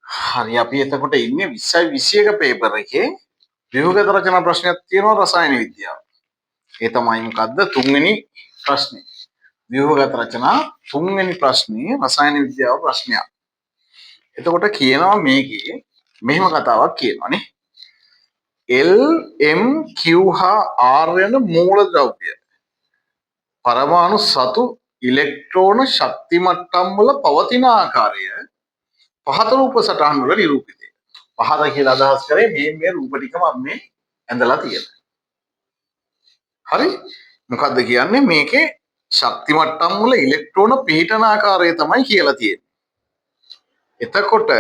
හරි අපි එතකොට ඉන්නේ 20යි 21 පේපර් එකේ ව්‍යුහගත රචනා ප්‍රශ්නයක් තියෙනවා රසායන විද්‍යාව. ඒ තමයි මොකද්ද තුන්වෙනි ප්‍රශ්නේ. ව්‍යුහගත රචනා තුන්වෙනි ප්‍රශ්නේ රසායන විද්‍යාව ප්‍රශ්නයක්. එතකොට කියනවා මේකේ මෙහෙම කතාවක් කියනවානේ. L M Q හා R යන මූලද්‍රව්‍ය පරමාණු සතු ඉලෙක්ට්‍රෝන ශක්ති මට්ටම් වල පවතින ආකාරය පහත රූප සටහන් වල නිරූපිතය. පහත කියලා අදහස් කරේ මේ රූප ටික මම මේ ඇඳලා තියෙනවා. හරි? මොකද්ද කියන්නේ මේකේ ශක්ති මට්ටම් වල ඉලෙක්ට්‍රෝන පිහිටන ආකාරය තමයි කියලා තියෙන්නේ. එතකොට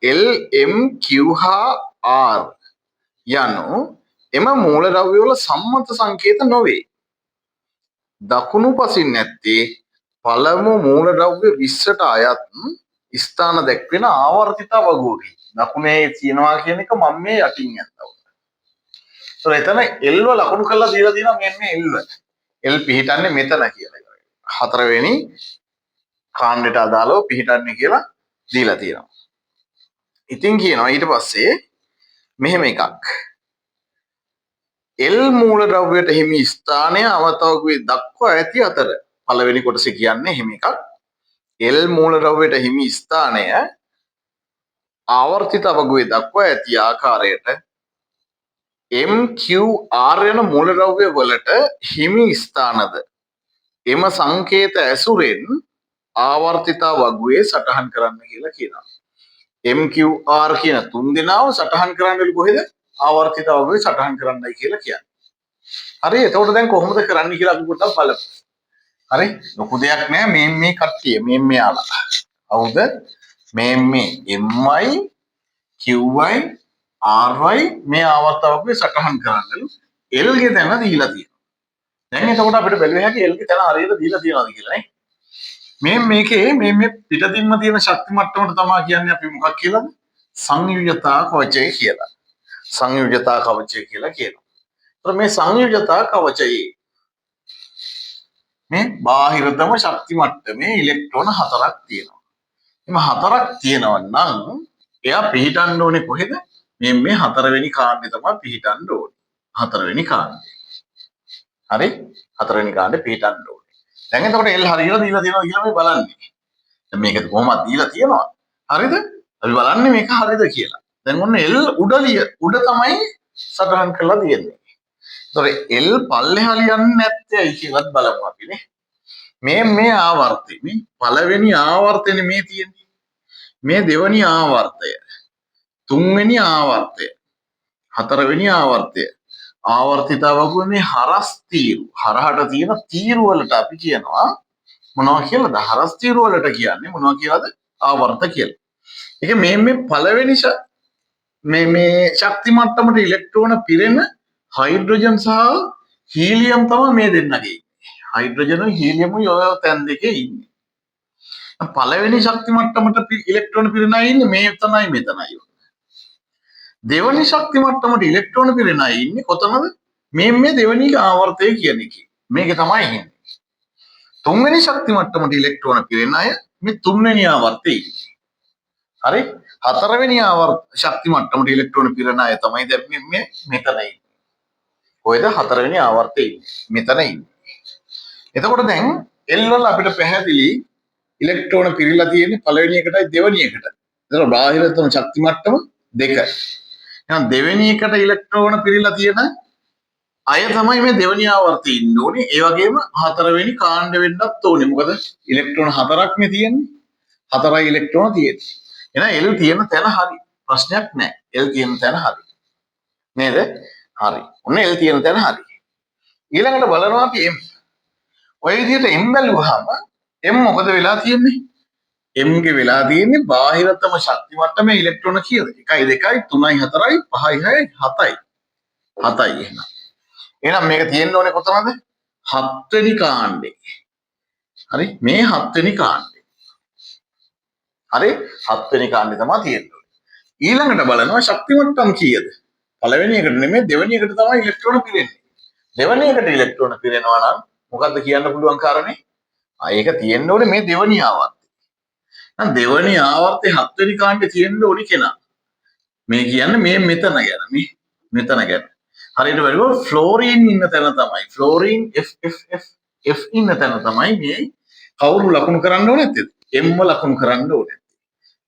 L M Q හා R යනු එම මූලද්‍රව්‍ය වල සම්මත සංකේත නොවේ. දකුණු පසින් නැත්තේ පළමු මූලද්‍රව්‍ය 20ට අයත් ස්ථාන දැක්වෙන ආවර්තිත වගුවකි. දකුණේ තියනවා කියන එක මම මේ යටින් යනවා. එතන L වල ලකුණු කරලා දීලා තියෙනවා මෙන්න L වල. L පිහිටන්නේ මෙතන කියලා. හතරවෙනි කාණ්ඩයට අදාළව පිහිටන්නේ කියලා දීලා තියෙනවා. ඉතින් කියනවා ඊට පස්සේ මෙහෙම එකක්. L මූලද්‍රව්‍යයට හිමි ස්ථානය අවතවකුවේ දක්වා ඇති අතර පළවෙනි කොටස කියන්නේ එහෙම එකක්. L මූලද්‍රව්‍යයට හිමි ස්ථානය ආවර්තිත අවගුවේ දක්වා ඇති ආකාරයට MQR යන මූලද්‍රව්‍ය වලට හිමි ස්ථානද එම සංකේත ඇසුරෙන් ආවර්තිත වගුවේ සටහන් කරන්න කියලා කියනවා. MQR කියන තුන් දෙනාව සටහන් කරන්නලු කොහෙද? ආවර්තිත වගුවේ සටහන් කරන්නයි කියලා කියන්නේ. හරි එතකොට දැන් කොහොමද කරන්න කියලා අපි පොඩ්ඩක් බලමු. හරි ලොකු දෙයක් නෑ මේ කට්ටිය මේ ආලා. හවුද? මේ MI QI RY මේ ආවර්ත වගුවේ සටහන් කරන්නලු L ගේ තැන දීලා තියෙනවා. දැන් එතකොට අපිට බැලුව හැකි L ගේ තැන හරියට දීලා තියෙනවද කියලා නේ. මේකේ මේ පිටතින්ම තියෙන ශක්ති මට්ටමට තමයි කියන්නේ අපි මොකක් කියලාද? සංයුජතා කවචය කියලා. සංයුජතා කවචය කියලා කියනවා. ඒතර මේ සංයුජතා කවචයේ මේ බාහිරතම ශක්ති මට්ටමේ ඉලෙක්ට්‍රෝන 4ක් තියෙනවා. එම 4ක් තියෙනවා නම් එයා පිහිටන්න ඕනේ කොහෙද? මේ හතරවෙනි කාණ්ඩේ තමයි පිහිටන්න ඕනේ. හතරවෙනි කාණ්ඩේ. හරි? හතරවෙනි කාණ්ඩේ පිහිටන්න ඕනේ. දැන් එතකොට L හරියට දීලා තියෙනවා කියලා මේ බලන්නේ. දැන් මේක කොහොමද දීලා තියෙනවා? හරිද? අපි බලන්නේ මේක හරිද කියලා. දැන් ඔන්න L උඩ තමයි සටහන් කරලා තියෙන්නේ. ඒතකොට L පල්ලෙහා ලියන්නේ නැත්තේයි කියලාත් බලමු අපි නේ. මේ ආවර්තය මේ පළවෙනි ආවර්තනේ මේ තියෙන්නේ. මේ දෙවෙනි ආවර්තය. තුන්වෙනි ආවර්තය. හතරවෙනි ආවර්තය. ආවර්තිත වගුවේ මේ හරස් තීරු. හරහට තියෙන තීරු වලට අපි කියනවා මොනවා කියලාද? හරස් තීරු වලට කියන්නේ මොනවා කියලාද? ආවර්ත කියලා. ඒක මේ පළවෙනි මේ ශක්ති මට්ටමට ඉලෙක්ට්‍රෝන පිරෙන හයිඩ්‍රජන් සහ හීලියම් තමයි මේ දෙන්නගේ. හයිඩ්‍රජන් හීලියම් ඔය තැන් දෙකේ ඉන්නේ. පළවෙනි ශක්ති මට්ටමට ඉලෙක්ට්‍රෝන පිරෙන අය ඉන්නේ මේ තමයි මෙතනයි. දෙවෙනි ශක්ති මට්ටමට ඉලෙක්ට්‍රෝන පිරෙන අය ඉන්නේ කොතනද? මේ දෙවෙනි ආවර්තය කියන එකේ. මේක තමයි ඉන්නේ. තුන්වෙනි ශක්ති මට්ටමට ඉලෙක්ට්‍රෝන පිරෙන අය මේ තුන්වෙනි ආවර්තයේ ඉන්නේ. හරි? හතරවෙනි ශක්ති මට්ටමට ඉලෙක්ට්‍රෝන පිරෙන අය තමයි දැන් මේ මෙතන ඉන්නේ. කොහෙද? හතරවෙනි ආවර්තයේ ඉන්නේ. මෙතන ඉන්නේ. එතකොට දැන් L වල අපිට පැහැදිලි ඉලෙක්ට්‍රෝන පිරීලා තියෙන්නේ පළවෙනි එකටයි දෙවෙනි එකට. එතකොට බාහිරතම ශක්ති මට්ටම දෙක. එහෙනම් දෙවෙනි එකට ඉලෙක්ට්‍රෝන පිරීලා තියෙන අය තමයි මේ දෙවෙනි ආවර්තයේ ඉන්න ඕනේ. ඒ වගේම හතරවෙනි කාණ්ඩ වෙන්නත් ඕනේ. මොකද ඉලෙක්ට්‍රෝන හතරක් නේ තියෙන්නේ. හතරයි ඉලෙක්ට්‍රෝන තියෙන්නේ. එහෙනම් L තියෙන තැන හරි. ප්‍රශ්නයක් නැහැ. L තියෙන තැන හරි. නේද? හරි. ඔන්න L තියෙන තැන හරි. ඊළඟට බලනවා අපි M. ඔය විදිහට M බැලුවාම M මොකද වෙලා තියෙන්නේ? M ගේ වෙලා තියෙන්නේ බාහිරතම ශක්ති මට්ටමේ ඉලෙක්ට්‍රෝන කියලා. 1 2 3 4 5 6 7යි. 7යි එහෙනම්. එහෙනම් මේක තියෙන්න ඕනේ කොතනද? 7 වෙනි කාණ්ඩේ. හරි? මේ 7 වෙනි කාණ්ඩේ. හරි? 7 වෙනි කාණ්ඩේ තමයි තියෙන්න ඕනේ. ඊළඟට බලනවා ශක්ති මට්ටම් කීයද? පළවෙනි එකට නෙමෙයි දෙවෙනි එකට තමයි ඉලෙක්ට්‍රෝන පිරෙන්නේ. දෙවෙනි එකට ඉලෙක්ට්‍රෝන පිරෙනවා නම් මොකද්ද කියන්න පුළුවන් කාරණේ? ඒක තියෙන්න ඕනේ මේ දෙවෙනි ආවර්තය. නම් දෙවනි ආවර්තයේ 7 වෙනි කාණ්ඩේ තියෙන්න ඕනි කෙනා. මේ කියන්නේ මේ මෙතන ගැන මේ මෙතන ගැන. හරියට බලුවොත් ෆ්ලෝරින් ඉන්න තැන තමයි ෆ්ලෝරින් F ඉන්න තැන තමයි මේ කවුරු ලකුණු කරන්න ඕනේ නැත්තේ? M ලකුණු කරන්න ඕනේ.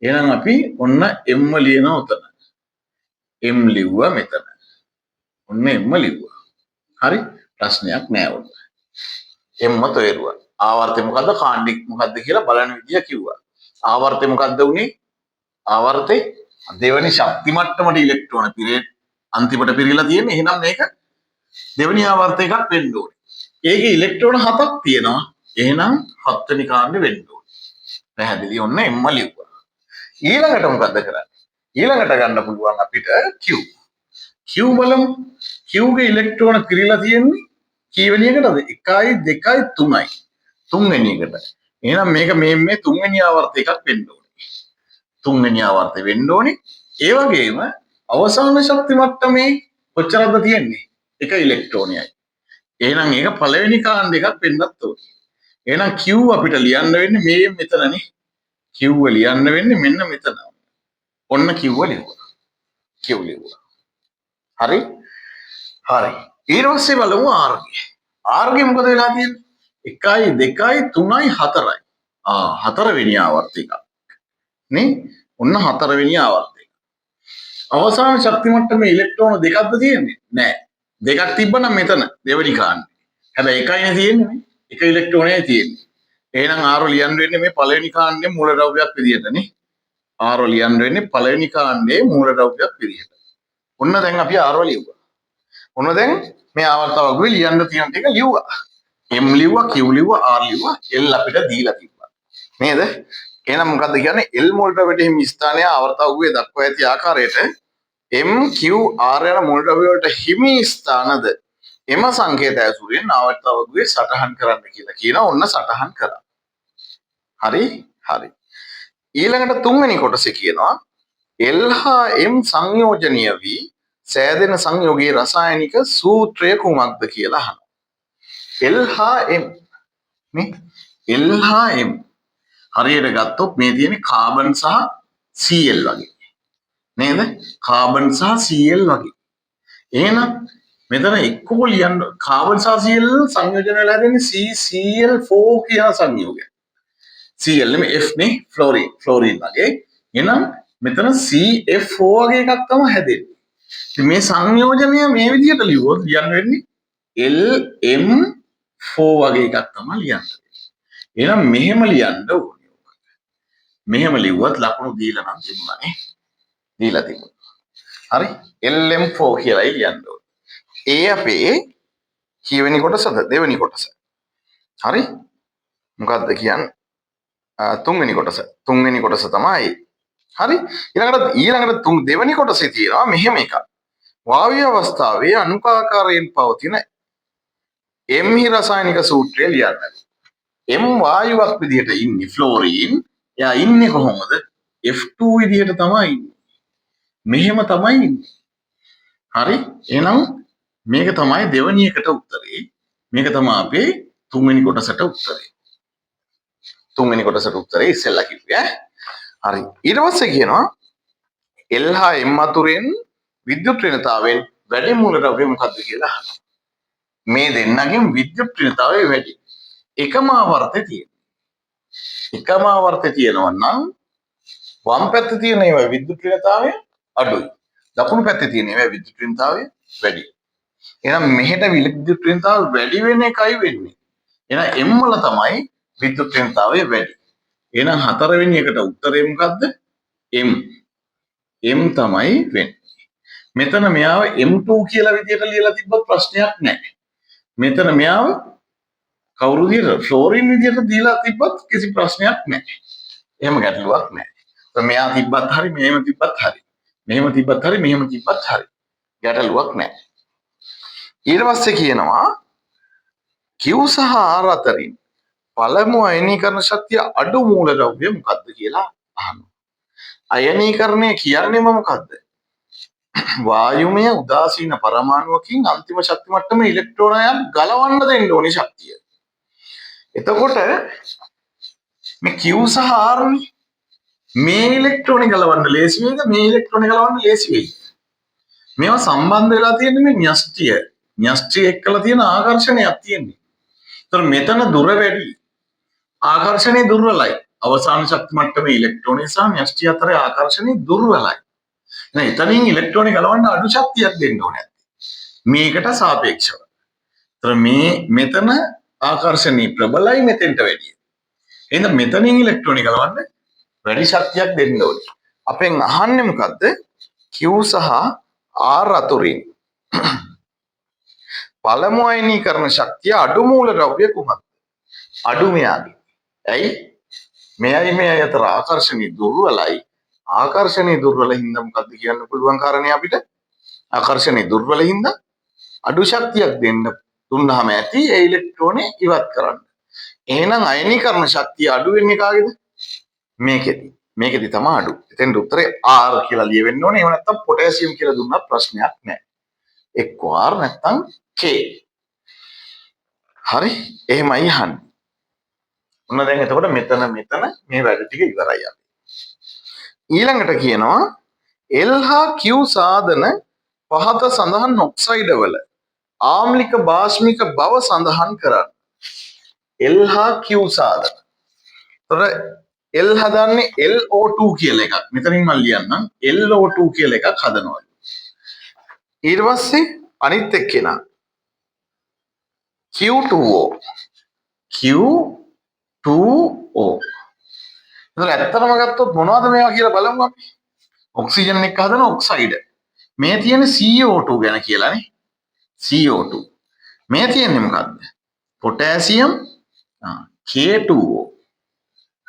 එහෙනම් අපි ඔන්න M ලියනවා උතන. M ලිව්වා මෙතන. ඔන්න M ලිව්වා. හරි? ප්‍රශ්නයක් නෑ ඔන්න. M තේරුවා. ආවර්තය මොකද්ද කාණ්ඩික මොකද්ද කියලා බලන විදිය කිව්වා. ආවර්තය මොකද්ද උනේ? ආවර්තේ දෙවෙනි ශක්ති මට්ටමට ඉලෙක්ට්‍රෝන පිරේ අන්තිමට පිරීලා තියෙන්නේ. එහෙනම් මේක දෙවෙනි ආවර්ත එකක් වෙන්න ඕනේ. ඒකේ ඉලෙක්ට්‍රෝන 7ක් තියෙනවා. එහෙනම් 7 වෙනි කාණ්ඩේ වෙන්න ඕනේ. පැහැදිලි. ඔන්න M ලිව්වා. ඊළඟට මොකද්ද කරන්නේ? ඊළඟට ගන්න පුළුවන් අපිට Q. Q බලමු. Q ගේ ඉලෙක්ට්‍රෝන පිරීලා තියෙන්නේ කීවෙනි එකටද? 1යි 2යි 3යි. තුන්වෙනි එකට. එහෙනම් මේක මේ තුන්වෙනි ආවර්ත එකක් වෙන්න ඕනේ. තුන්වෙනි ආවර්තය වෙන්න ඕනේ. ඒ වගේම අවසාන ශක්ති මට්ටමේ කොච්චරද තියෙන්නේ? එක ඉලෙක්ට්‍රෝනයයි. එහෙනම් ඒක පළවෙනි කාණ්ඩ එකක් වෙන්නත් ඕනේ. එහෙනම් Q අපිට ලියන්න වෙන්නේ මේ මෙතනනේ. Q ලියන්න වෙන්නේ මෙන්න මෙතන. ඔන්න Q ලියුවා. Q ලියුවා. හරි? හරි. ඊට පස්සේ බලමු R ගේ. R ගේ මොකද වෙලා තියෙන්නේ? 1යි 2යි 3යි 4යි. හතරවෙනි ආවර්ත එක. නේ? ඔන්න හතරවෙනි ආවර්තය. අවසාන ශක්ති මට්ටමේ ඉලෙක්ට්‍රෝන දෙකක්ද තියෙන්නේ? නෑ. දෙකක් තිබ්බනම් මෙතන දෙවෙනි කාණ්ඩේ. හැබැයි එකයිනේ තියෙන්නේ මේ. එක ඉලෙක්ට්‍රෝනයයි තියෙන්නේ. එහෙනම් R ලියන්න වෙන්නේ මේ පළවෙනි කාණ්ඩේ මූලද්‍රව්‍යයක් විදිහටනේ. R ලියන්න වෙන්නේ පළවෙනි කාණ්ඩේ මූලද්‍රව්‍යයක් විදිහට. ඔන්න දැන් අපි R ලියුවා. ඔන්න දැන් මේ ආවර්තවගුවේ ලියන්න තියෙන ටික ලියුවා. M ලිව්වා, Q ලිව්වා, R ලිව්වා, L අපිට දීලා තිබ්බා. නේද? එහෙනම් මොකද්ද කියන්නේ? L මූලද්‍රව්‍ය වැටීම් ස්ථානය ආවර්තවගුවේ දක්වා ඇති ආකාරයට M, Q, R යන මූලද්‍රව්‍ය වලට හිමි ස්ථානද එම සංකේත ඇසුරින් ආවර්තවගුවේ සටහන් කරන්න කියලා කියනවා. ඔන්න සටහන් කරා. හරි? හරි. ඊළඟට තුන්වෙනි කොටසේ කියනවා L හා M සංයෝජනීය වී සෑදෙන සංයෝගයේ රසායනික සූත්‍රය කුමක්ද කියලා අහනවා. L හා M නේ L හා M හරියට ගත්තොත් මේ තියෙන්නේ කාබන් සහ Cl වගේ නේද? කාබන් සහ Cl වගේ. එහෙනම් මෙතන එක්කම ලියන්න කාබන් සහ Cl සංයෝජන වෙලා දෙන්නේ CCl4 කියන සංයෝගය. Cl නෙමෙයි F නේ ෆ්ලෝරින් වගේ. එහෙනම් මෙතන CF4 වගේ එකක් තමයි හැදෙන්නේ. ඉතින් මේ සංයෝජනය මේ විදිහට ලියුවොත් ලියන්න වෙන්නේ LM4 වගේ එකක් තමයි ලියන්න වෙන්නේ. එහෙනම් මෙහෙම ලියන්න ඕනේ. මෙහෙම ලිව්වත් ලකුණු දීලා නම් තිබුණානේ. දීලා තිබුණා. හරි? LM4 කියලායි ලියන්න ඕනේ. ඒ අපේ කීවෙනි කොටසද? දෙවෙනි කොටස. හරි? මොකක්ද කියන්නේ? තුන්වෙනි කොටස. තුන්වෙනි කොටස තමයි. හරි? ඊළඟට දෙවෙනි කොටසේ තියෙනවා මෙහෙම එකක්. වායු අවස්ථාවේ අනුකාකාරයෙන් පවතින M හි රසායනික සූත්‍රය ලියන්න. M වායුවක් විදිහට ඉන්නේ ෆ්ලෝරින්. එයා ඉන්නේ කොහොමද? F2 විදිහට තමයි ඉන්නේ. මෙහෙම තමයි ඉන්නේ. හරි? එහෙනම් මේක තමයි දෙවෙනි එකට උත්තරේ. මේක තමයි අපේ තුන්වෙනි කොටසට උත්තරේ. තුන්වෙනි කොටසට උත්තරේ ඉස්සෙල්ලා කිව්වේ. හරි. ඊට පස්සේ කියනවා L හා M අතුරෙන් විද්‍යුත් ඍණතාවයෙන් වැඩි මූලද්‍රව්‍ය මොකක්ද කියලා අහනවා. මේ දෙන්නගෙන් විද්‍යුත් ඍණතාවය වැඩි. එකම ආවර්තය තියෙනවා. එකම ආවර්තය තියෙනවා නම් වම් පැත්තේ තියෙන ඒවා විද්‍යුත් ඍණතාවය අඩුයි. දකුණු පැත්තේ තියෙන ඒවා විද්‍යුත් ඍණතාවය වැඩි. එහෙනම් මෙහෙට විද්‍යුත් ඍණතාවය වැඩි වෙන එකයි වෙන්නේ. එහෙනම් M වල තමයි විද්‍යුත් ඍණතාවය වැඩි. එහෙනම් හතරවෙනි එකට උත්තරේ මොකද්ද? M. M තමයි වෙන්නේ. මෙතන මෙයාව M2 කියලා විදියට ලියලා තිබ්බත් ප්‍රශ්නයක් නැහැ. මෙතන මෙයාව කවුරු විදියට ෆ්ලෝරින් විදියට දීලා තිබ්බත් කිසි ප්‍රශ්නයක් නැහැ. එහෙම ගැටලුවක් නැහැ. මෙයා තිබ්බත් හරි මෙහෙම තිබ්බත් හරි. මෙහෙම තිබ්බත් හරි මෙහෙම තිබ්බත් හරි. ගැටලුවක් නැහැ. ඊට පස්සේ කියනවා Q සහ R අතරින් පළමු අයනීකරණ ශක්තිය අඩු මූලද්‍රව්‍ය මොකක්ද කියලා අහනවා. අයනීකරණය කියන්නේම මොකද්ද? වායුමය උදාසීන පරමාණුවකින් අන්තිම ශක්ති මට්ටමේ ඉලෙක්ට්‍රෝනයන් ගලවන්න දෙන්න ඕනේ ශක්තිය. එතකොට මේ Q සහ R නේ මේ ඉලෙක්ට්‍රෝන ගලවන්න ලේසි වෙයිද මේ ඉලෙක්ට්‍රෝන ගලවන්න ලේසි වෙයිද? මේවා සම්බන්ධ වෙලා තියෙන්නේ මේ න්‍යෂ්ටිය. න්‍යෂ්ටිය එක්කලා තියෙන ආකර්ෂණයක් තියෙන්නේ. ඒතර මෙතන දුර වැඩි. ආකර්ෂණය දුර්වලයි. අවසාන ශක්ති මට්ටමේ ඉලෙක්ට්‍රෝනය සහ න්‍යෂ්ටිය අතර ආකර්ෂණය දුර්වලයි. එහෙනම් එතනින් ඉලෙක්ට්‍රෝන ගලවන්න අඩු ශක්තියක් දෙන්න ඕනේ. මේකට සාපේක්ෂව. ඒතර මෙතන ආකර්ෂණී ප්‍රබලයි මෙතෙන්ට වැඩිය. එහෙනම් මෙතනින් ඉලෙක්ට්‍රෝන ගලවන්න වැඩි ශක්තියක් දෙන්න ඕනේ. අපෙන් අහන්නේ මොකද්ද? Q සහ R අතුරින් පළමු අයනීකරණ ශක්තිය අඩු මූල ද්‍රව්‍ය කුමක්ද? අඩු මෙයාගේ. ඇයි? මෙයයි මෙයයි අතර ආකර්ෂණී දුර්වලයි. ආකර්ෂණී දුර්වල හින්දා මොකද්ද කියන්න පුළුවන් කාරණේ අපිට? ආකර්ෂණී දුර්වල හින්දා අඩු ශක්තියක් දෙන්න දුන්නාම ඇති ඒ ඉලෙක්ට්‍රෝනේ ඉවත් කරන්න. එහෙනම් අයනීකරණ ශක්තිය අඩු වෙන්නේ කාගේද? මේකෙදි තමයි අඩු. එතෙන් උත්තරේ R කියලා ලියවෙන්න ඕනේ. එහෙම නැත්නම් පොටෑසියම් කියලා දුන්නත් ප්‍රශ්නයක් නැහැ. එක්ක R නැත්නම් K. හරි. එහෙමයි අහන්නේ. ඔන්න දැන් එතකොට මෙතන මේ වැඩ ටික ඉවරයි අපි. ඊළඟට කියනවා L හා Q සාධන පහත සඳහන් ඔක්සයිඩ වල ආම්ලික භාෂ්මික බව සඳහන් කරන්න. L හා Q සාධන. එතකොට L හදන්නේ LO2 කියලා එකක්. මෙතනින් මම ලියන්නම් LO2 කියලා එකක් හදනවා. ඊට පස්සේ අනිත් එක්කෙනා Q2O. එතකොට ඇත්තටම ගත්තොත් මොනවද මේවා කියලා බලමු අපි. ඔක්සිජන් එක හදන ඔක්සයිඩ්. මේ තියෙන CO2 ගැන කියලානේ. CO2. මේ තියෙන්නේ මොකද්ද? Potassium K2O.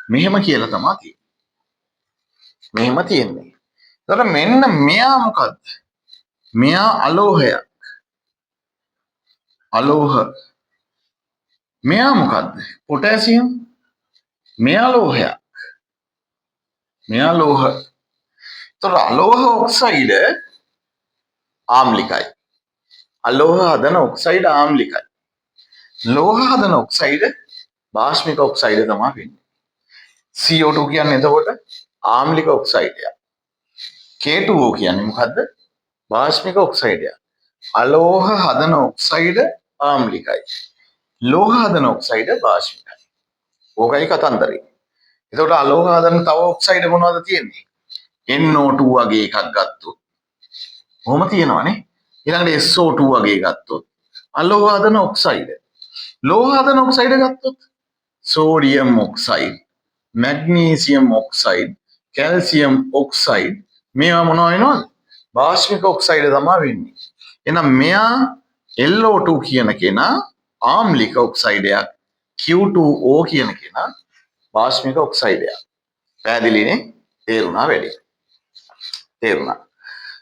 මෙහෙම කියලා තමයි තියෙන්නේ. මෙහෙම තියෙන්නේ. එතකොට මෙන්න මෙයා මොකද්ද? මෙයා අලෝහයක්. අලෝහ. මෙයා මොකද්ද? පොටෑසියම්. මෙයා ලෝහයක්. මෙයා ලෝහ. එතකොට අලෝහ ඔක්සයිඩ ආම්ලිකයි. අලෝහ හදන ඔක්සයිඩ ආම්ලිකයි. ලෝහ හදන ඔක්සයිඩ භාෂ්මික ඔක්සයිඩ තමයි වෙන්නේ. CO2 කියන්නේ එතකොට ආම්ලික ඔක්සයිඩයක්. K2O කියන්නේ මොකද්ද? භාෂ්මික ඔක්සයිඩයක්. අලෝහ හදන ඔක්සයිඩ ආම්ලිකයි. ලෝහ හදන ඔක්සයිඩ භාෂ්මිකයි. ඕකයි කතන්දරේ. එතකොට අලෝහ හදන තව ඔක්සයිඩ මොනවද තියෙන්නේ? NO2 වගේ එකක් ගත්තොත්. කොහොම තියෙනවනේ. ඊළඟට SO2 වගේ ගත්තොත්. අලෝහ හදන ඔක්සයිඩ. ලෝහ හදන ඔක්සයිඩ ගත්තොත් sodium oxide, magnesium oxide, calcium oxide මේවා මොනවා වෙනවද? භාෂ්මික ඔක්සයිඩ තමයි වෙන්නේ. එහෙනම් මෙයා LO2 කියන කෙනා ආම්ලික ඔක්සයිඩයක්, Q2O කියන කෙනා භාෂ්මික ඔක්සයිඩයක්. පැහැදිලිනේ? තේරුණා වැඩි. තේරුණා.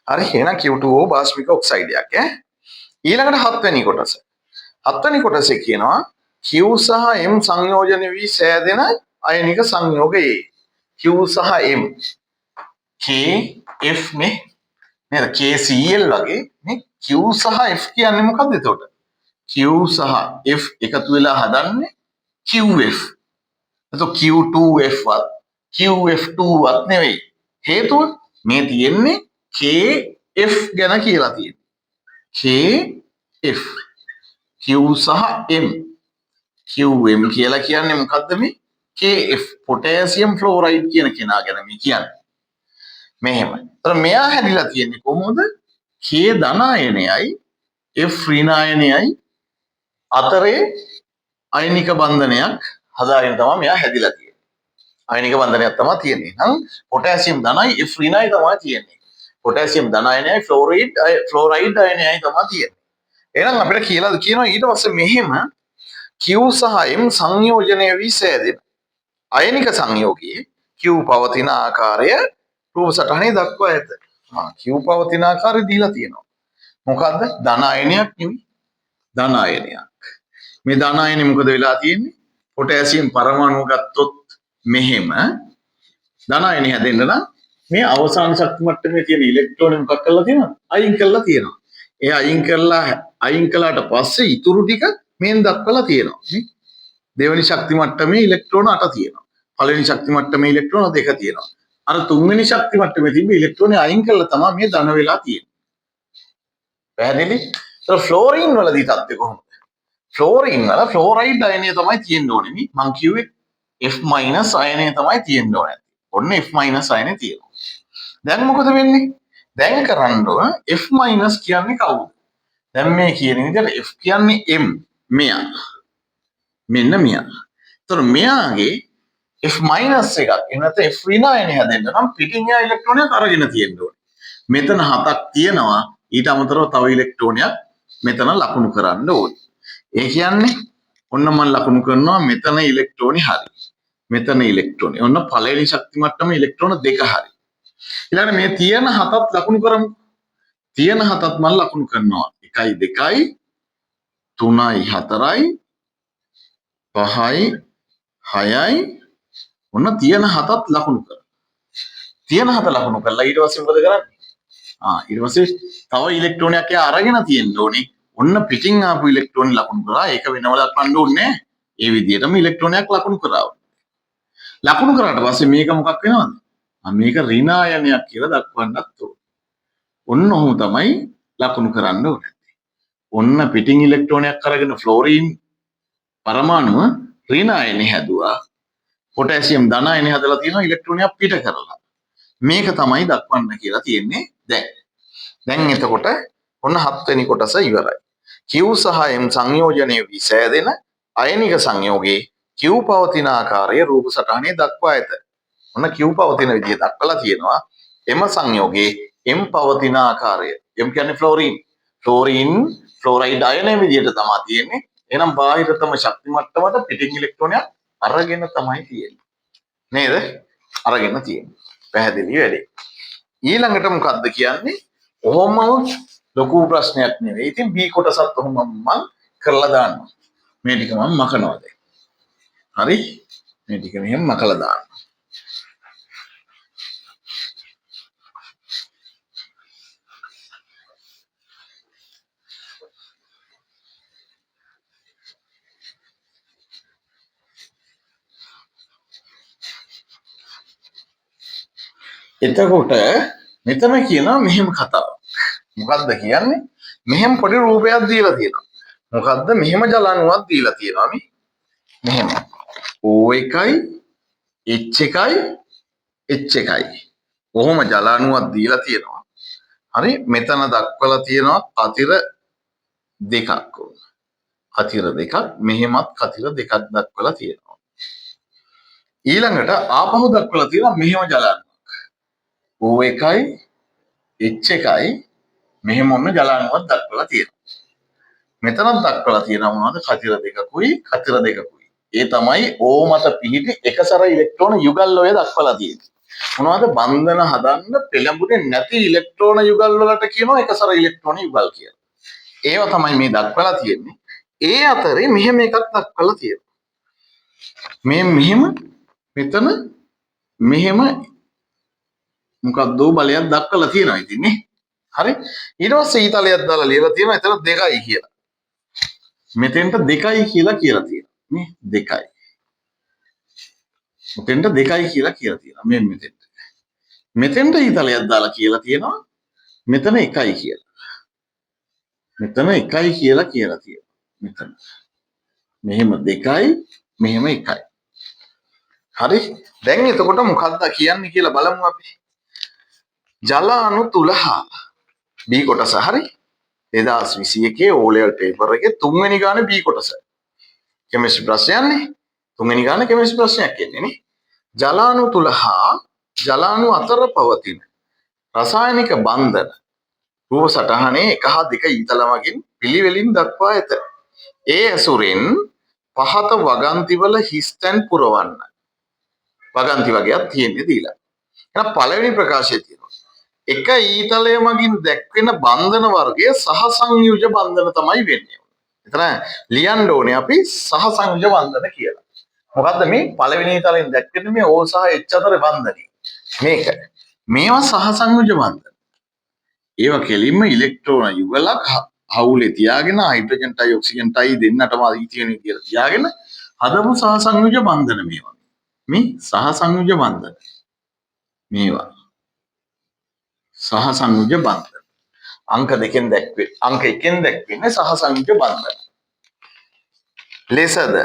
හරි එහෙනම් Q2O භාෂ්මික ඔක්සයිඩයක් ඈ. ඊළඟට 7 වෙනි කොටස. 7 වෙනි කොටසේ කියනවා Q සහ M සංයෝජන වී සෑදෙන අයනික සංයෝගයේ. Q සහ M KF නේ නේද? KCl වගේ නේ. Q සහ F කියන්නේ මොකද්ද එතකොට? Q සහ F එකතු වෙලා හදන්නේ QF. එතකොට Q2F වත් QF2 වත් නෙවෙයි. හේතුව මේ තියෙන්නේ KF ගැන කියලා තියෙන්නේ. KF Q සහ M. QM කියලා කියන්නේ මොකද්ද මේ? KF පොටෑසියම් ෆ්ලෝරයිඩ් කියන කෙනා ගැන මේ කියන්නේ. මෙහෙම. ඒතර මෙයා හැදිලා තියෙන්නේ කොහොමද? K ධන අයනයයි F ඍණ අයනයයි අතරේ අයනික බන්ධනයක් හදාගෙන තමයි මෙයා හැදිලා තියෙන්නේ. අයනික බන්ධනයක් තමයි තියෙන්නේ. නම් පොටෑසියම් ධනයි F ඍණයි තමයි තියෙන්නේ. පොටෑසියම් ධන අයනයයි ෆ්ලෝරයිඩ් අයනයයි තමයි තියෙන්නේ. එහෙනම් අපිට කියනවා ඊට පස්සේ මෙහෙම Q සහ M සංයෝජනය වී සෑදෙන අයනික සංයෝගයේ Q පවතින ආකාරය රූප සටහනේ දක්වා ඇත. Q පවතින ආකාරය දීලා තියෙනවා. මොකද්ද? ධන අයනයක් නෙවෙයි. ධන අයනයක්. මේ ධන අයනෙ මොකද වෙලා තියෙන්නේ? පොටෑසියම් පරමාණු ගත්තොත් මෙහෙම ධන අයනෙ හැදෙන්න නම් මේ අවසාන ශක්ති මට්ටමේ තියෙන ඉලෙක්ට්‍රෝන මොකක් කරලා තියෙනවද? අයින් කරලා තියෙනවා. ඒ අයින් කළාට පස්සේ ඉතුරු ටික මෙන් දක්වලා තියෙනවා. නේ? දෙවෙනි ශක්ති මට්ටමේ ඉලෙක්ට්‍රෝන 8 තියෙනවා. පළවෙනි ශක්ති මට්ටමේ ඉලෙක්ට්‍රෝන 2 තියෙනවා. අර තුන්වෙනි ශක්ති මට්ටමේ තිබ්බ ඉලෙක්ට්‍රෝනේ අයින් කළා තමයි මේ ධන වෙලා තියෙන්නේ. පැහැදිලි? ඒතර ෆ්ලෝරින් වලදී තත්ත්වය කොහොමද? ෆ්ලෝරින් වල ෆ්ලෝරයිඩ් අයනය තමයි තියෙන්න ඕනේ. මං කිව්වේ F- අයනය තමයි තියෙන්න ඕනේ. ඔන්න F- අයනය තියෙනවා. දැන් මොකද වෙන්නේ? දැන් කරන්න ඕන F- කියන්නේ කවුද? දැන් මේ කියන විදිහට F කියන්නේ M මෙයා. මෙන්න මෙයා. ඒතර මෙයාගේ F- එකක් එහෙම නැත්නම් F ඍණ අයනය හැදෙන්න නම් පිටින් යා ඉලෙක්ට්‍රෝනයක් අරගෙන තියෙන්න ඕනේ. මෙතන 7ක් තියෙනවා. ඊට අමතරව තව ඉලෙක්ට්‍රෝනයක් මෙතන ලකුණු කරන්න ඕනේ. ඒ කියන්නේ ඔන්න මම ලකුණු කරනවා මෙතන ඉලෙක්ට්‍රෝනි හරි. මෙතන ඉලෙක්ට්‍රෝනි. ඔන්න පළවෙනි ශක්ති මට්ටමේ ඉලෙක්ට්‍රෝන දෙක හරි. ඊළඟට මේ තියෙන 7ත් ලකුණු කරමු. තියෙන 7ත් මම ලකුණු කරනවා. 1යි 2යි 3යි 4යි 5යි 6යි ඔන්න තියෙන 7ත් ලකුණු කරා. තියෙන 7 ලකුණු කළා ඊට පස්සේ මොකද කරන්නේ? ඊට පස්සේ තව ඉලෙක්ට්‍රෝනයක් එයා අරගෙන තියෙන්න ඕනේ. ඔන්න පිටින් ආපු ඉලෙක්ට්‍රෝන ලකුණු කරා. ඒක වෙනම දක්වන්න ඕනේ. ඒ විදිහටම ඉලෙක්ට්‍රෝනයක් ලකුණු කරා. ලකුණු කරාට පස්සේ මේක මොකක් වෙනවද? මේක ඍණ ආයනයක් කියලා දක්වන්නත් ඕනේ. ඔන්න ඔහොම තමයි ලකුණු කරන්න ඕනේ. ඔන්න පිටින් ඉලෙක්ට්‍රෝනයක් අරගෙන ෆ්ලෝරින් පරමාණුව ඍණ ආයනය හැදුවා. පොටෑසියම් ධන ආයනය හදලා තියෙනවා ඉලෙක්ට්‍රෝනයක් පිට කරලා. මේක තමයි දක්වන්න කියලා තියෙන්නේ දැන්. දැන් එතකොට ඔන්න 7 වෙනි කොටස ඉවරයි. Q සහ M සංයෝජනයේ වී සෑදෙන අයනික සංයෝගයේ Q පවතින ආකාරය රූප සටහනේ දක්වා ඇත. ඔන්න Q පවතින විදිය දක්වලා තියෙනවා. M සංයෝගයේ M පවතින ආකාරය. M කියන්නේ ෆ්ලෝරින්. ෆ්ලෝරයිඩ් අයනය විදියට තමයි තියෙන්නේ. එහෙනම් බාහිරතම ශක්ති මට්ටමට පිටින් ඉලෙක්ට්‍රෝනයක් අරගෙන තමයි තියෙන්නේ. නේද? අරගෙන තියෙන්නේ. පැහැදිලි වැඩේ. ඊළඟට මොකද්ද කියන්නේ? ඔහොම ලොකු ප්‍රශ්නයක් නෙවෙයි. ඉතින් B කොටසත් ඔහොම මම කරලා දානවා. මේ ටික මම මකනවා දැන්. හරි? මේ ටික මෙහෙම මකලා දානවා. එතකොට මෙතන කියනවා මෙහෙම කතාවක්. මොකද්ද කියන්නේ? මෙහෙම පොඩි රූපයක් දීලා තියෙනවා. මොකද්ද? මෙහෙම ජල අණුවක් දීලා තියෙනවා මේ. මෙහෙම. O1යි H1යි H1යි. කොහොම ජල අණුවක් දීලා තියෙනවා. හරි? මෙතන දක්වලා තියෙනවා කතිර දෙකක් උන. කතිර දෙකක් මෙහෙමත් කතිර දෙකක් දක්වලා තියෙනවා. ඊළඟට ආපහු දක්වලා තියෙනවා මෙහෙම ජල අණුවක්. O1යි H1යි මෙහෙම ඔන්න ජල අණුවක් දක්වලා තියෙනවා. මෙතනත් දක්වලා තියෙනවා මොනවද? කතිර දෙකකුයි කතිර දෙකකුයි. ඒ තමයි O මත පිහිටි එකසර ඉලෙක්ට්‍රෝන යුගල් ඔය දක්වලා තියෙන්නේ. මොනවද? බන්ධන හදන්න පෙළඹුනේ නැති ඉලෙක්ට්‍රෝන යුගල් වලට කියනවා එකසර ඉලෙක්ට්‍රෝන යුගල් කියලා. ඒවා තමයි මේ දක්වලා තියෙන්නේ. ඒ අතරේ මෙහෙම එකක් දක්වලා තියෙනවා. මේ මෙහෙම මෙතන මෙහෙම මොකක්ද බලයක් දක්වලා තියෙනවා ඉතින් නේ. හරි? ඊට පස්සේ ඊතලයක් දාලා ලියලා තියෙනවා එතන 2යි කියලා. මෙතෙන්ට 2යි කියලා තියෙනවා නේ 2යි. මෙතෙන්ට 2යි කියලා තියෙනවා මේ මෙතෙන්ට. මෙතෙන්ට ඊතලයක් දාලා කියලා තියෙනවා මෙතන 1යි කියලා. මෙතන 1යි කියලා තියෙනවා. මෙතන. මෙහෙම 2යි මෙහෙම 1යි. හරි? දැන් එතකොට මොකක්ද කියන්නේ කියලා බලමු අපි. ජල අණු තුල හා B කොටස හරි? 2021 O level paper එකේ 3 වෙනි ගානේ B කොටස. කෙමිස්ට්‍රි ප්‍රශ්නයන්නේ 3 වෙනි ගානේ කෙමිස්ට්‍රි ප්‍රශ්නයක් එන්නේ නේ. ජල අණු තුල හා ජල අණු අතර පවතින රසායනික බන්ධන රූප සටහනේ 1 හා 2 ඊතල මගින් පිළිවෙලින් දක්වා ඇත. ඒ ඇසුරෙන් පහත වගන්තිවල හිස්තැන් පුරවන්න. වගන්ති වගේක් තියෙන්නේ දීලා. එහෙනම් පළවෙනි ප්‍රකාශය තියෙනවා. එක ඊතලය මගින් දැක්වෙන බන්ධන වර්ගය සහ සංයුජ බන්ධන තමයි වෙන්නේ. එතන ලියන්න ඕනේ අපි සහ සංයුජ බන්ධන කියලා. මොකද්ද මේ පළවෙනි ඊතලෙන් දැක්වෙන මේ O සහ H අතර බන්ධනය. මේක. මේවා සහ සංයුජ බන්ධන. ඒවා කෙලින්ම ඉලෙක්ට්‍රෝන යුගලක් හවුලේ තියාගෙන හයිඩ්‍රජන්ටයි ඔක්සිජන්ටයි දෙන්නටම ඉතියන කියලා තියාගෙන හදපු සහ සංයුජ බන්ධන මේවා. මේ සහ සංයුජ බන්ධන. මේවා සහසංයුජ බන්ධන. අංක 2කින් දැක්වේ. අංක 1කින් දැක්වෙන්නේ සහසංයුජ බන්ධන. ලෙසද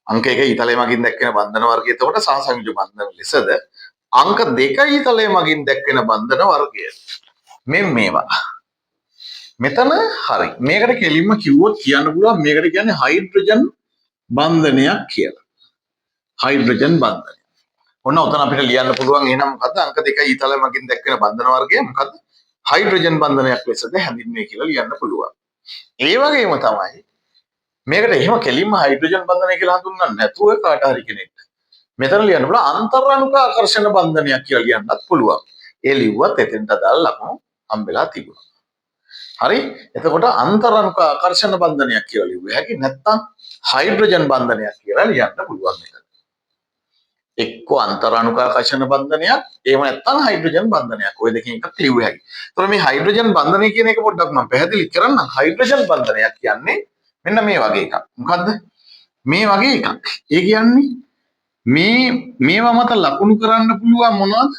අංක 1 ඊතලයේ මගින් දැක්වෙන බන්ධන වර්ගය එතකොට සහසංයුජ බන්ධන ලෙසද අංක 2 ඊතලයේ මගින් දැක්වෙන බන්ධන වර්ගය. මේවා. මෙතන හරි. මේකට කෙලින්ම කිව්වොත් කියන්න පුළුවන් මේකට කියන්නේ හයිඩ්‍රජන් බන්ධනයක් කියලා. හයිඩ්‍රජන් බන්ධනය. ඔන්න ඔතන අපිට ලියන්න පුළුවන් එහෙනම් මොකද්ද අංක 2 ඊතලයේ මගින් දැක්වෙන බන්ධන වර්ගය මොකද්ද? හයිඩ්‍රජන් බන්ධනයක් ලෙසද හැඳින්වේ කියලා ලියන්න පුළුවන්. ඒ වගේම තමයි මේකට එහෙම කෙලින්ම හයිඩ්‍රජන් බන්ධනය කියලා හඳුන්වන්න නැතුව කාට හරි කෙනෙක්ට මෙතන ලියන්න පුළුවන් අන්තරාණුක ආකර්ෂණ බන්ධනයක් කියලා ලියන්නත් පුළුවන්. ඒ ලිව්වත් එතෙන්ට අදාළ ලකුණු හම්බෙලා තිබුණා. හරි. එතකොට අන්තරාණුක ආකර්ෂණ බන්ධනයක් කියලා ලිව්වේ හැකි නැත්නම් හයිඩ්‍රජන් බන්ධනයක් කියලා ලියන්න පුළුවන් මෙතන. එක්ක අන්තරාණුක ආකර්ෂණ බන්ධනයක් එහෙම නැත්නම් හයිඩ්‍රජන් බන්ධනයක්. ඔය දෙකෙන් එකක් ලිව්වේ හැකි. ඒතකොට මේ හයිඩ්‍රජන් බන්ධනය කියන එක පොඩ්ඩක් මම පැහැදිලි කරන්නම්. හයිඩ්‍රජන් බන්ධනයක් කියන්නේ මෙන්න මේ වගේ එකක්. මොකද්ද? මේ වගේ එකක්. ඒ කියන්නේ මේවා මත ලකුණු කරන්න පුළුවන් මොනවද?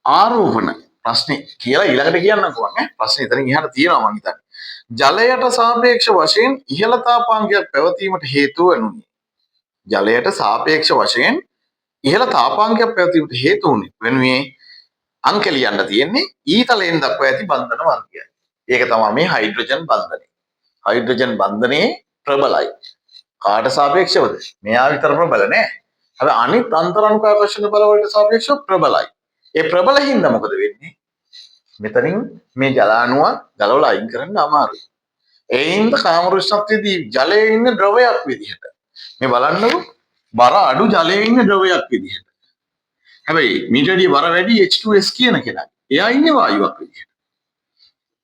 ආරෝපණ ප්‍රශ්නේ කියලා ඊළඟට කියන්නකෝ ඈ. ප්‍රශ්නේ එතනින් එහාට තියෙනවා මං හිතන්නේ. ජලයට සාපේක්ෂ වශයෙන් ඉහළ තාපාංකයක් පැවතීමට හේතු වනුයේ. ජලයට සාපේක්ෂ වශයෙන් ඉහළ තාපාංකයක් පැවතීමට හේතු වෙනුයේ අංක ලියන්න තියෙන්නේ ඊතලයෙන් දක්වා ඇති බන්ධන වර්ගයයි. ඒක තමයි මේ හයිඩ්‍රජන් බන්ධනය. හයිඩ්‍රජන් බන්ධනයේ ප්‍රබලයි. කාට සාපේක්ෂවද? මෙයා විතර ප්‍රබල නෑ. හැබැයි අනිත් අන්තරාණුක ආකර්ෂණ බල වලට සාපේක්ෂව ප්‍රබලයි. ඒ ප්‍රබල හින්දා මොකද වෙන්නේ? මෙතනින් මේ ජලාණුව ගලවලා අයින් කරන්න අමාරුයි. ඒ හින්දා කාමරුෂ්ණත්වයේදී ජලයේ ඉන්න ද්‍රවයක් විදිහට. මේ බලන්නකො බර අඩු ජලයේ ඉන්න ද්‍රවයක් විදිහට. හැබැයි මීටරදී බර වැඩි H2S කියන කෙනා. එයා ඉන්නේ වායුවක් විදිහට.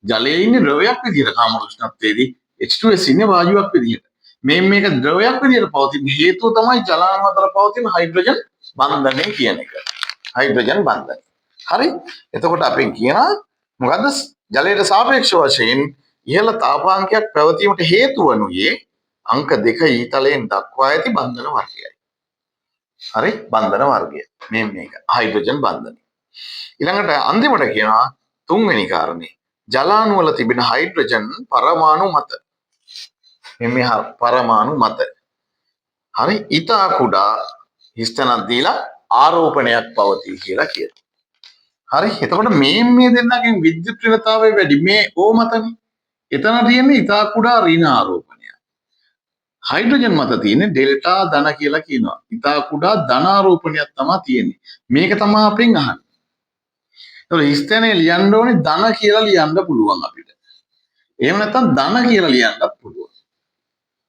ජලයේ ඉන්න ද්‍රවයක් විදිහට කාමරුෂ්ණත්වයේදී H2S ඉන්නේ වායුවක් විදිහට. මේක ද්‍රවයක් විදිහට පවතින හේතුව තමයි ජලාණු අතර පවතින හයිඩ්‍රජන් බන්ධනය කියන එක. හයිඩ්‍රජන් බන්ධනය. හරි? එතකොට අපෙන් කියනවා මොකද්ද? ජලයට සාපේක්ෂ වශයෙන් ඉහළ තාපාංකයක් පැවතීමට හේතු වනුයේ අංක 2 ඊතලයෙන් දක්වා ඇති බන්ධන වර්ගයයි. හරි? බන්ධන වර්ගය. මේක හයිඩ්‍රජන් බන්ධනය. ඊළඟට අන්තිමට කියනවා තුන්වෙනි කාරණේ. ජලාණු වල තිබෙන හයිඩ්‍රජන් පරමාණු මත මේ පරමාණු මත හරි ඊතා කුඩා හිස්තනක් දීලා ආරෝපණයක් පවතී කියලා කියනවා. හරි එතකොට මේ දෙන්නගෙන් විද්‍යුත් ඍණතාවය වැඩි මේ ඕ මතනේ. එතන තියෙන්නේ ඊතා කුඩා ඍණ ආරෝපණය. හයිඩ්‍රජන් මත තියෙන්නේ ඩෙල්ටා ධන කියලා කියනවා. ඊතා කුඩා ධන ආරෝපණයක් තමයි තියෙන්නේ. මේක තමයි අපෙන් අහන්නේ. ඒතකොට හිස්තනේ ලියන්න ඕනේ ධන කියලා ලියන්න පුළුවන් අපිට. එහෙම නැත්නම් ධන කියලා ලියන්නත් පුළුවන්.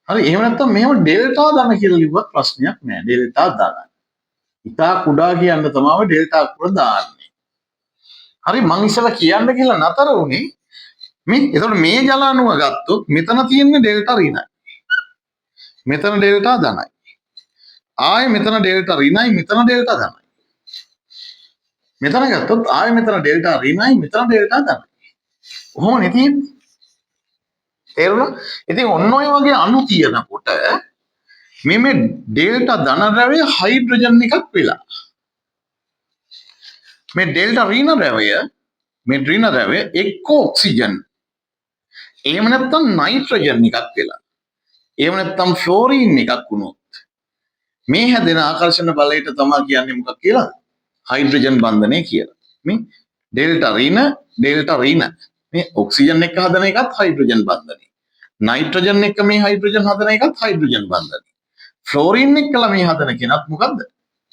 හරි එහෙම නැත්නම් මෙහෙම ඩෙල්ටා ධන කියලා ලිව්වත් ප්‍රශ්නයක් නෑ. ඩෙල්ටා ධන. ඉතා කුඩා කියන්න තමයි ඩෙල්ටා කුඩා දාන්නේ. හරි මං ඉස්සලා කියන්න කියලා නතර වුණේ මේ එතකොට මේ ජලාණුව ගත්තොත් මෙතන තියෙන්නේ ඩෙල්ටා ඍණයි. මෙතන ඩෙල්ටා ධනයි. ආයේ මෙතන ඩෙල්ටා ඍණයි මෙතන ඩෙල්ටා ධනයි. මෙතන ගත්තොත් ආයේ මෙතන ඩෙල්ටා ඍණයි මෙතන ඩෙල්ටා ධනයි. කොහොමනේ තියෙන්නේ? තේරුණා? ඉතින් ඔන්න ඔය වගේ අණු තියෙනකොට මේ ඩෙල්ටා ධන ද්‍රව්‍ය හයිඩ්‍රජන් එකක් වෙලා මේ ඩෙල්ටා ඍණ ද්‍රව්‍ය එක්ක ඔක්සිජන් එහෙම නැත්නම් නයිට්‍රජන් එකක් වෙලා එහෙම නැත්නම් ෆ්ලෝරින් එකක් වුණොත් මේ හැදෙන ආකර්ෂණ බලයට තමයි කියන්නේ මොකක් කියලා? හයිඩ්‍රජන් බන්ධනය කියලා. මේ ඩෙල්ටා ඍණ මේ ඔක්සිජන් එක්ක හදන එකත් හයිඩ්‍රජන් බන්ධනය. නයිට්‍රජන් එක්ක මේ හයිඩ්‍රජන් හදන එකත් හයිඩ්‍රජන් බන්ධනය. ෆ්ලෝරින් එක්කලා මේ හදන කෙනත් මොකද්ද?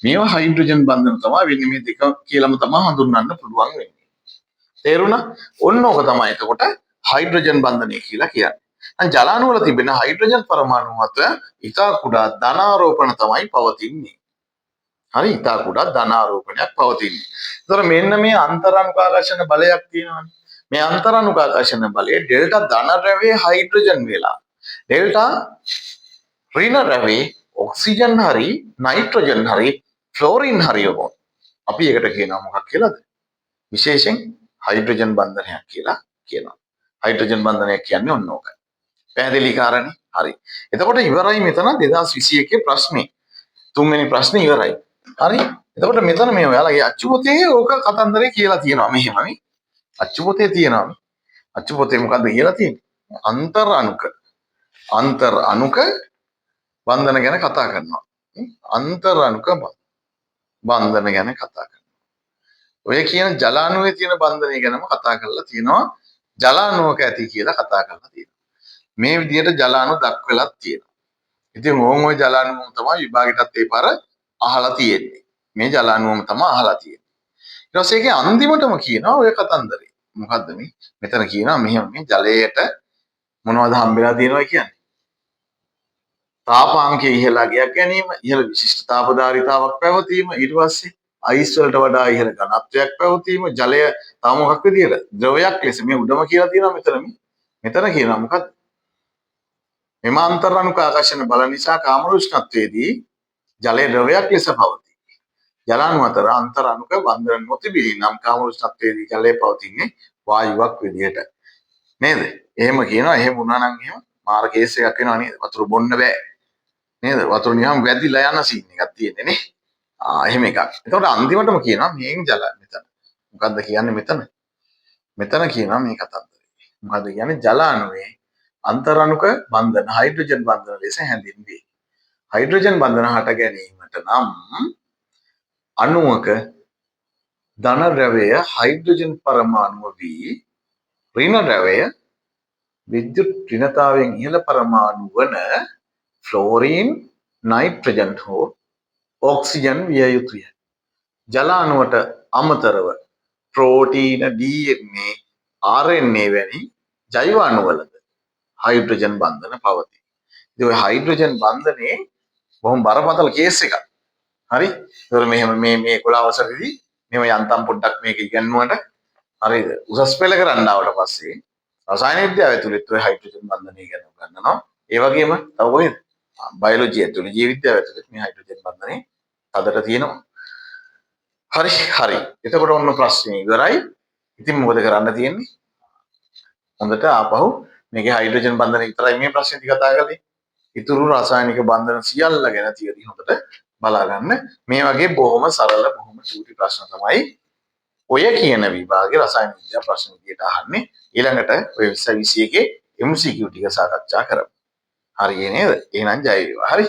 මේවා හයිඩ්‍රජන් බන්ධන තමයි වෙන්නේ. මේ දෙක කියලාම තමයි හඳුන්වන්න පුළුවන් වෙන්නේ. තේරුණා? ඔන්න ඕක තමයි එතකොට හයිඩ්‍රජන් බන්ධනය කියලා කියන්නේ. දැන් ජලාණු වල තිබෙන හයිඩ්‍රජන් පරමාණු මත ඉතා කුඩා ධනාරෝපණ තමයි පවතින්නේ. හරි ඉතා කුඩා ධනාරෝපණයක් පවතින්නේ. ඒතර මෙන්න මේ අන්තරාණුක ආකර්ෂණ බලයක් තියෙනවානේ. මේ අන්තරාණුක ආකර්ෂණ බලය ඩෙල්ටා ධන ද්‍රව්‍යයේ හයිඩ්‍රජන් වෙලා ඩෙල්ටා ඍණ ද්‍රව්‍යයේ ඔක්සිජන් හරි නයිට්‍රජන් හරි ෆ්ලෝරින් හරි යොමු. අපි ඒකට කියනවා මොකක් කියලාද? විශේෂයෙන් හයිඩ්‍රජන් බන්ධනයක් කියලා කියනවා. හයිඩ්‍රජන් බන්ධනයක් කියන්නේ ඔන්න ඕකයි. පැහැදිලි කාරණේ? හරි. එතකොට ඉවරයි මෙතන 2021 ප්‍රශ්නේ. තුන්වෙනි ප්‍රශ්නේ ඉවරයි. හරි. එතකොට මෙතන මේ ඔයාලගේ අච්චු පොතේ ඕක කතන්දරේ කියලා තියෙනවා මෙහෙමනේ. අච්චු පොතේ තියෙනවා. අච්චු පොතේ මොකද්ද කියලා තියෙන්නේ? අන්තර් අණුක බන්ධන ගැන කතා කරනවා. අන්තර් අණුක බන්ධන ගැන කතා කරනවා. ඔය කියන ජලාණුවේ තියෙන බන්ධනය ගැනම කතා කරලා තියෙනවා. ජලාණුවක ඇති කියලා කතා කරලා තියෙනවා. මේ විදිහට ජලාණු දක්වලා තියෙනවා. ඉතින් ওই ජලාණුවම තමයි විභාගෙටත් ඒ පාර අහලා තියෙන්නේ. මේ ජලාණුවම තමයි අහලා තියෙන්නේ. ඊට පස්සේ ඒකේ අන්තිමටම කියනවා ඔය කතන්දරේ. මොකද්ද මේ? මෙතන කියනවා මෙහෙම මේ ජලයට මොනවද හම්බෙලා තියෙනවා කියන්නේ? තාපාංකයේ ඉහළ අගයක් ගැනීම, ඉහළ විශිෂ්ට තාපධාරිතාවක් පැවතීම, ඊට පස්සේ අයිස් වලට වඩා ඉහළ ඝනත්වයක් පැවතීම, ජලය තව මොකක් විදියට? ද්‍රවයක් ලෙස මේ උඩම කියලා තියෙනවා මෙතන කියනවා මොකද්ද? මෙම අන්තර් අණුක ආකර්ෂණ බල නිසා කාමර උෂ්ණත්වයේදී ජලය ද්‍රවයක් ලෙස පවතී. ජලාණු අතර අන්තර් අණුක බන්ධන නොතිබී නම් කාමර උෂ්ණත්වයේදී ජලය පවතින්නේ වායුවක් විදියට. නේද? එහෙම කියනවා. එහෙම වුණා නම් එහෙම මාර කේස් එකක් වෙනවා නේද? වතුර බොන්න බෑ. නේද? වතුර නිකන් වැදිලා යන සීන් එකක් තියෙන්නේ නේ. එහෙම එකක්. එතකොට අන්තිමටම කියනවා මේන් ජල මෙතන. මොකද්ද කියන්නේ මෙතන? මෙතන කියනවා මේ කතන්දරේ. මොකද්ද කියන්නේ? ජලාණුවේ අන්තර් අණුක බන්ධන හයිඩ්‍රජන් බන්ධන ලෙස හැඳින්වේ. හයිඩ්‍රජන් බන්ධන හට ගැනීමට නම් අණුවක ධන ද්‍රවය හයිඩ්‍රජන් පරමාණුව වී ඍණ ද්‍රවය විද්‍යුත් ඍණතාවයෙන් ඉහළ පරමාණු වන ෆ්ලෝරින් නයිට්‍රජන් හෝ ඔක්සිජන් විය යුතුය. ජලාණුවට අමතරව ප්‍රෝටීන DNA RNA වැනි ජෛව අණුවලද හයිඩ්‍රජන් බන්ධන පවතී. ඉතින් ඔය හයිඩ්‍රජන් බන්ධනේ බොහොම බරපතල කේස් එකක්. හරි? ඒතර මෙහෙම මේ 11 වසරේදී මෙහෙම යන්තම් පොඩ්ඩක් මේක ඉගෙනුවාට හරිද? උසස් පෙළ කරන්න ආවට පස්සේ රසායන විද්‍යාව ඇතුළේ ඔය හයිඩ්‍රජන් බන්ධනය ගැන උගන්වනවා. ඒ වගේම තව කොහෙද? බයොලොජි ඇතුළේ ජීව විද්‍යාව ඇතුළේ මේ හයිඩ්‍රජන් බන්ධනේ හදලා තියෙනවා. හරි. එතකොට ඔන්න ප්‍රශ්නේ ඉවරයි. ඉතින් මොකද කරන්න තියෙන්නේ? හොඳට ආපහු මේකේ හයිඩ්‍රජන් බන්ධන විතරයි මේ ප්‍රශ්නේ ටික කතා කරන්නේ. ඉතුරු රසායනික බන්ධන සියල්ල ගැන තියදී හොඳට බලා ගන්න. මේ වගේ බොහොම සරල බොහොම චූටි ප්‍රශ්න තමයි ඔය කියන විභාගයේ රසායන විද්‍යාව ප්‍රශ්න විදියට අහන්නේ. ඊළඟට ඔය 2021 MCQ ටික සාකච්ඡා කරමු. හරියේ නේද? එහෙනම් ජය වේවා. හරි.